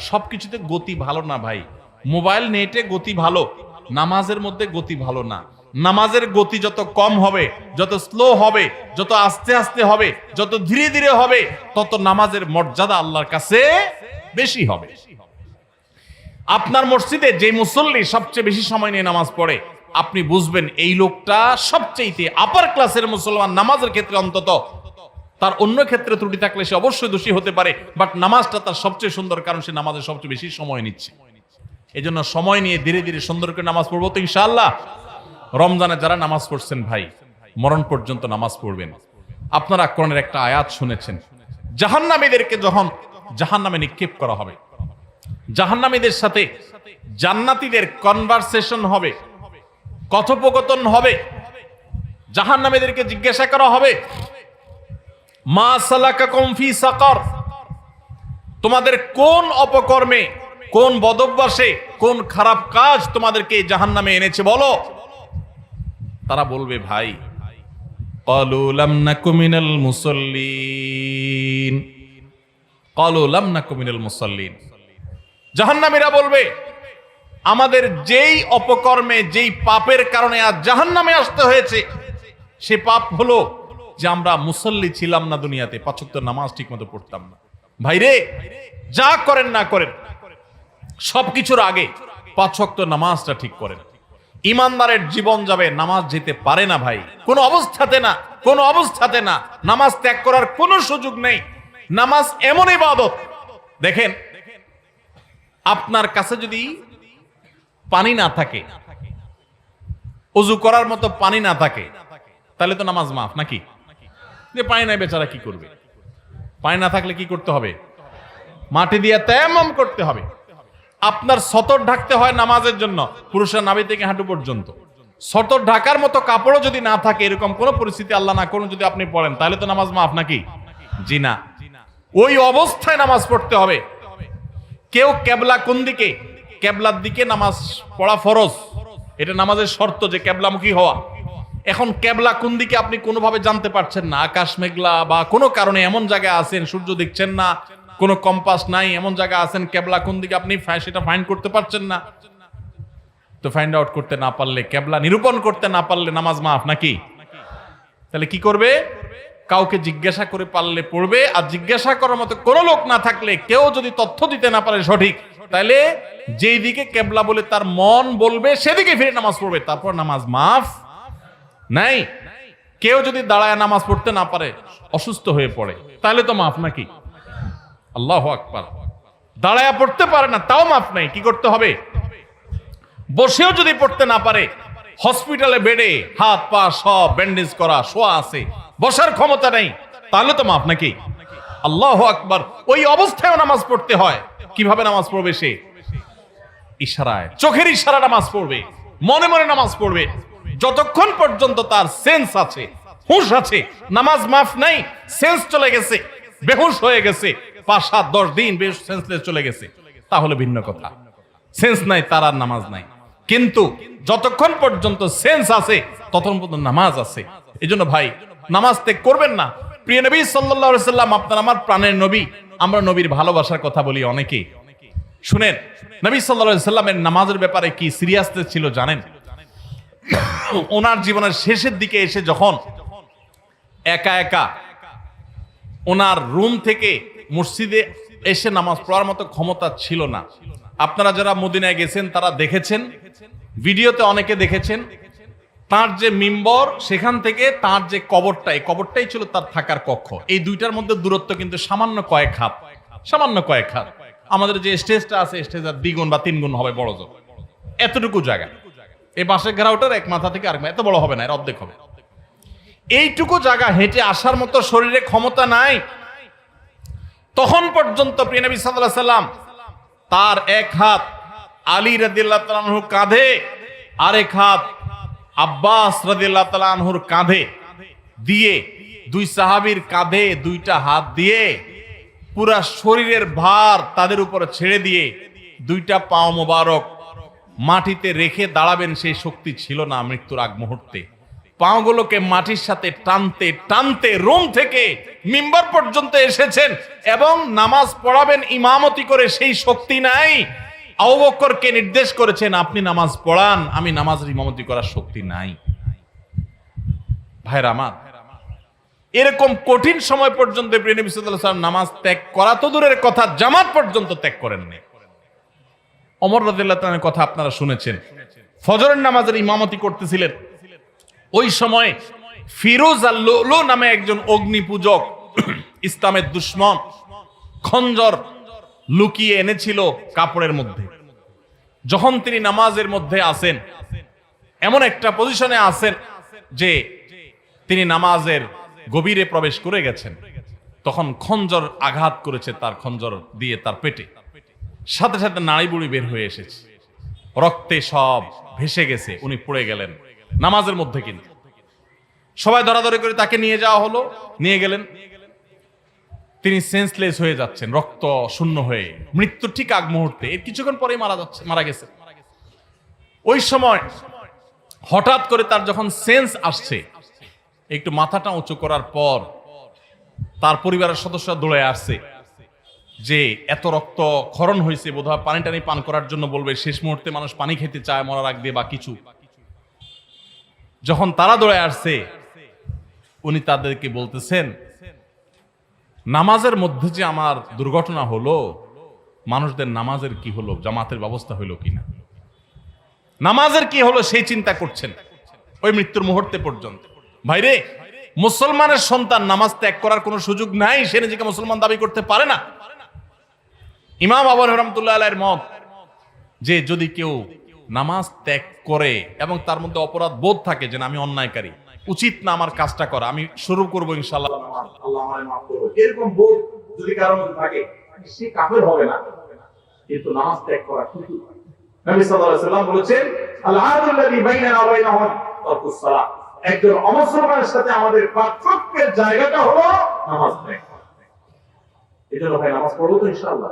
সবকিছুতে গতি ভালো না ভাই। মোবাইল নেটে গতি ভালো, নামাজের মধ্যে গতি ভালো না। নামাজের গতি যত কম হবে, যত স্লো হবে, যত আস্তে আস্তে হবে, যত ধীরে ধীরে হবে, তত নামাজের মর্যাদা আল্লাহর কাছে বেশি হবে। আপনার মসজিদে যে মুসল্লি সবচেয়ে বেশি সময় নিয়ে নামাজ পড়ে, আপনি বুঝবেন এই লোকটা সবচেয়ে আপার ক্লাসের মুসলমান। নামাজের ক্ষেত্রে অন্তত, তার অন্য ক্ষেত্রে ত্রুটি থাকলে সে অবশ্যই দোষী হতে পারে, বাট নামাজটা তার সবচেয়ে সুন্দর, কারণ সে নামাজের সবচেয়ে বেশি সময় নিচ্ছে। এই জন্য সময় নিয়ে ধীরে ধীরে সুন্দর করে নামাজ পড়বো তো ইনশাআল্লাহ। রমজানে যারা নামাজ পড়ছেন ভাই, মরণ পর্যন্ত নামাজ পড়বেন। আপনারা কোরআনের একটা আয়াত শুনেছেন, জাহান্নামীদেরকে যখন জাহান্নামে নিক্ষেপ করা হবে, জাহান্নামীদের সাথে জান্নাতীদের কনভারসেশন হবে, কথোপকথন হবে। জাহান্নামীদেরকে জিজ্ঞাসা করা হবে, মা সালাকাকুম ফি সাকার, তোমাদের কোন অপকর্মে, কোন বদভ্যাসে, কোন খারাপ কাজ তোমাদেরকে জাহান্নামে এনেছে বলো। তারা বলবে ভাই, ক্বালু লাম নাকু মিনাল মুসাল্লিন, ক্বালু লাম নাকু মিনাল মুসাল্লিন। জাহান্নামীরা বলবে, আমাদের যেই অপকর্মে, যেই পাপের কারণে আজ জাহান্নামে আসতে হয়েছে, সে পাপ হলো যে আমরা মুসল্লি ছিলাম না দুনিয়াতে, ৫ ওয়াক্ত নামাজ ঠিকমতো পড়তাম না। ভাইরে, যা করেন না করেন, সবকিছুর আগে ৫ ওয়াক্ত নামাজটা ঠিক করেন। ইমানদারের জীবন যাবে, নামাজ যেতে পারে না ভাই, কোনো অবস্থাতে না, কোনো অবস্থাতে না। নামাজ ত্যাগ করার কোনো সুযোগ নেই। নামাজ এমন ইবাদত, দেখেন আপনার কাছে যদি পানি না থাকে, ওযু করার মতো পানি না থাকে, তাহলে তো নামাজ মাফ নাকি? যে পানি নাই বেচারা কি করবে? পানি না থাকলে কি করতে হবে? মাটি দিয়ে তায়াম্মুম করতে হবে। আপনার সতর ঢাকতে হয় নামাজের জন্য, পুরুষের নাভি থেকে হাঁটু পর্যন্ত। সতর ঢাকার মতো কাপড়ও যদি না থাকে, এরকম কোন পরিস্থিতি আল্লাহ না করুন যদি আপনি পড়েন, তাহলে তো নামাজ মাফ নাকি? জি না, ওই অবস্থায় নামাজ পড়তে হবে। কেউ কেবলা কোন দিকে, কেবলার দিকে নামাজ পড়া ফরজ, এটা নামাজের শর্ত যে কেবলামুখী হওয়া। এখন কেবলা কোন দিকে আপনি কোনোভাবে জানতে পারছেন না, আকাশ মেঘলা বা কোনো কারণে এমন জায়গায় আছেন সূর্য দেখছেন না, কোনো কম্পাস নাই, এমন জায়গা আছেন কেবলা কোন দিকে আপনি সেটা ফাইন্ড করতে পারছেন না। তো ফাইন্ড আউট করতে না পারলে, কেবলা নিরূপণ করতে না পারলে নামাজ মাফ নাকি? তাহলে কি করবে? কাউকে জিজ্ঞাসা করে পারলে পড়বে, আর জিজ্ঞাসা করার মতো কোনো লোক না থাকলে, কেউ যদি তথ্য দিতে না পারে সঠিক, তাহলে যেই দিকে কেবলা বলে তার মন বলবে সেদিকে ফিরে নামাজ পড়বে, তারপর নামাজ মাফ নাই। কেউ যদি দাঁড়ায় নামাজ পড়তে না পারে, অসুস্থ হয়ে পড়ে, তাহলে তো মাফ নাকি? আল্লাহু আকবার। দাঁড়ায় পড়তে পারে না, তাও মাফ নাই। কি করতে হবে? বসেও যদি পড়তে না পারে, হসপিটালে বেডে হাত পা সব ব্যান্ডেজ করা, শোয়া আছে, বসার ক্ষমতা নেই, তাহলে তো মাফ নাকি? আল্লাহু আকবার। ওই অবস্থায় নামাজ পড়তে হয়। কিভাবে নামাজ পড়বে সে? ইশারায়, চোখের ইশারা নামাজ পড়বে, মনে মনে নামাজ পড়বে। যতক্ষণ পর্যন্ত তার সেন্স আছে, হুঁশ আছে, নামাজ মাফ নাই। সেন্স চলে গেছে, বেহুশ হয়ে গেছে, ৫, ৭, ১০ দিন বেশ সেন্সলেস চলে গেছে, তাহলে ভিন্ন কথা। সেন্স নাই, তার আর নামাজ নাই। কিন্তু যতক্ষণ পর্যন্ত সেন্স আছে, ততক্ষণ পর্যন্ত নামাজ আছে। এই জন্য ভাই, নামাজ ত্যাগ করবেন না। প্রিয় নবী সাল্লাল্লাহু আলাইহি সাল্লাম, আপনার আমার প্রাণের নবী, আমরা নবীর ভালোবাসার কথা বলি অনেকেই। শুনেন, নবী সাল্লাল্লাহু আলাইহি সাল্লামের নামাজের ব্যাপারে কি সিরিয়াসনেস ছিল জানেন? ওনার জীবনের শেষের দিকে এসে যখন একা একা ওনার রুম থেকে মসজিদে এসে নামাজ পড়ার মতো ক্ষমতা ছিল না। আপনারা যারা মদিনায় গেছেন তারা দেখেছেন, ভিডিওতে অনেকে দেখেছেন, তার যে মিম্বর, সেখান থেকে তার যে কবরটা, এই কবরটাই ছিল তার থাকার কক্ষ। এই দুইটার মধ্যে দূরত্ব কিন্তু সামান্য কয়েক হাত, সামান্য কয়েক হাত। আমাদের যে স্টেজটা আছে, স্টেজের 2 গুণ বা 3 গুণ হবে বড় জোর, এতটুকু জায়গা। এই বাঁশের ঘেরাওটার এক মাথা থেকে আরেক মাথা, এত বড় হবে না, এর অর্ধেক হবে। এইটুকু জায়গা হেঁটে আসার মতো শরীরে ক্ষমতা নাই। তখন পর্যন্ত প্রিয় নবী সাল্লাল্লাহু আলাইহি সাল্লাম তার এক হাত আলী রাদিয়াল্লাহু তাআলা আনহুর কাঁধে, আরেক হাত আব্বাস রাদিয়াল্লাহু তাআলা আনহুর কাঁধে দিয়ে, 2 সাহাবীর কাঁধে 2টা হাত দিয়ে পুরা শরীরের ভার তাদের উপরে ছেড়ে দিয়ে 2টা পাও মোবারক মাটিতে রেখে দাঁড়াবেন, সেই শক্তি ছিল না মৃত্যুর আগ মুহূর্তে। পাগুলোকে মাটির সাথে টানতে টানতে রুম থেকে মিম্বার পর্যন্ত এসেছেন এবং নামাজ পড়াবেন ইমামতি করে সেই শক্তি নাই। আবু বকরকে নির্দেশ করেছেন আপনি নামাজ পড়ান, আমি নামাজের ইমামতি করার শক্তি নাই। ভাইরা আমার, এরকম কঠিন সময় পর্যন্ত প্রিয় নবী সাল্লাল্লাহু আলাইহি ওয়াসাল্লাম নামাজ ত্যাগ করা তো দূরের কথা, জামাত পর্যন্ত ত্যাগ করেননি। ওমর রাদিয়াল্লাহু তাআলার কথা আপনারা শুনেছেন, ফজরের নামাজের ইমামতি করতেছিলেন। ওই সময় ফিরোজ আল-লুলু নামে একজন অগ্নি পূজক, ইসলামের দুশমন, খঞ্জর লুকিয়ে এনেছিল কাপড়ের মধ্যে। যখন তিনি নামাজের মধ্যে আসেন, এমন একটা পজিশনে আসেন যে তিনি নামাজের গভীরে প্রবেশ করে গেছেন, তখন খঞ্জর আঘাত করেছে তার খঞ্জর দিয়ে তার পেটে। সাথে সাথে নাড়ি বুড়ি বের হয়ে এসেছে, রক্তে সব ভেসে গেছে, উনি পড়ে গেলেন নামাজের মধ্যে। কিন্তু সবাই ধরাধরি করে তাকে নিয়ে যাওয়া হলো, নিয়ে গেলেন। তিনি সেন্সলেস হয়ে যাচ্ছেন, রক্ত শূন্য হয়ে, মৃত্যুর ঠিক আগ মুহূর্তে, এর কিছুক্ষণ পরেই মারা গেছে। ওই সময় হঠাৎ করে তার যখন সেন্স আসছে, একটু মাথাটা উঁচু করার পর তার পরিবারের সদস্যরা দৌড়ে আসছে যে এত রক্ত ক্ষরণ হয়েছে, বোধহয় পানি টানি পান করার জন্য বলবে, শেষ মুহূর্তে মানুষ পানি খেতে চায় মরার আগ দিয়ে বা কিছু। যখন তারা দৌড়ে আসছে, উনি তাদেরকে বলতেছেন নামাজের মধ্যে যে আমার দুর্ঘটনা হলো, মানুষদের নামাজের কি হলো, জামাতের ব্যবস্থা হলো কিনা, নামাজের কি হলো সেই চিন্তা করছেন ওই মৃত্যুর মুহূর্তে পর্যন্ত। ভাইরে, মুসলমানের সন্তান নামাজ ত্যাগ করার কোনো সুযোগ নাই, সে নিজেকে মুসলমান দাবি করতে পারে না। ইমাম আবু হানিফা রাহমাতুল্লাহি আলাইহির মত যে যদি কেউ নামাজ ত্যাগ করে এবং তার মধ্যে অপরাধ বোধ থাকে যে আমি অন্যায়কারী, উচিত না আমার কাজটা করা, আমি শুরু করবো ইনশাআল্লাহ, আল্লাহ আমায় মাফ করবে, এরকম বোধ যদি কারোর মধ্যে থাকে, সে কাফের হবে না, কিন্তু নামাজ ত্যাগ করা সুযোগ। নবী সাল্লাল্লাহু আলাইহি ওয়াসাল্লাম বলেছেন আল-আদুল্লাযী বাইনানা ওয়া বাইনাহুম তারকুস সালাহ, একজন অমুসলমানের সাথে আমাদের পার্থক্যের জায়গাটা হলো নামাজ ত্যাগ। এজন্য ভাই নামাজ পড়বো তো ইনশাআল্লাহ।